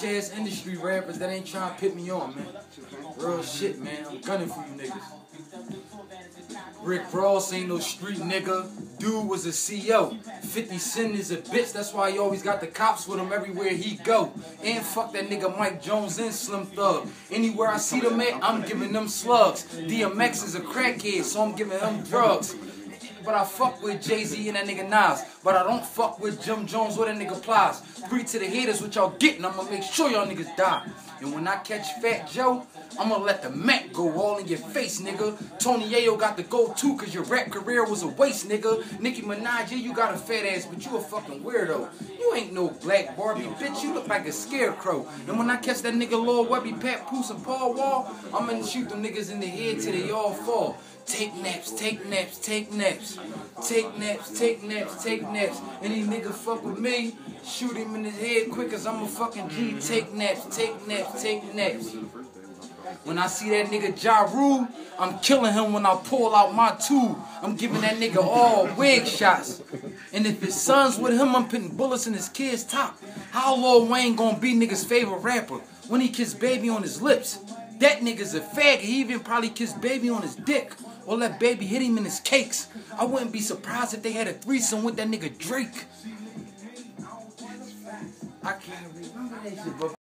ass industry rappers that ain't trying to pit me on, man. Real shit, man. I'm gunning for you niggas. Rick Ross ain't no street nigga. Dude was a CO. 50 Cent is a bitch. That's why he always got the cops with him everywhere he go. And fuck that nigga Mike Jones and Slim Thug. Anywhere I see them at, I'm giving them slugs. DMX is a crackhead, so I'm giving him drugs. But I fuck with Jay-Z and that nigga Nas. But I don't fuck with Jim Jones or that nigga Plies. Free to the haters, what y'all getting. I'ma make sure y'all niggas die. And when I catch Fat Joe, I'ma let the Mac go all in your face, nigga. Tony Yayo got the go too, cause your rap career was a waste, nigga. Nicki Minaj, yeah, you got a fat ass, but you a fucking weirdo. You ain't no black Barbie, bitch, you look like a scarecrow. And when I catch that nigga Lil Webby, Pat Poose, and Paul Wall, I'm gonna shoot them niggas in the head till they all fall. Take naps, take naps, take naps. Take naps, take naps, take naps. Any nigga fuck with me, shoot him in his head quick cause I'm a fucking G. Take naps, take naps, take naps. When I see that nigga Ja Rule, I'm killing him when I pull out my tool. I'm giving that nigga all wig shots. And if his son's with him, I'm putting bullets in his kid's top. How Lil Wayne gonna be nigga's favorite rapper when he kissed Baby on his lips? That nigga's a faggot. He even probably kissed Baby on his dick. Or let Baby hit him in his cakes. I wouldn't be surprised if they had a threesome with that nigga Drake. I can't remember that shit, but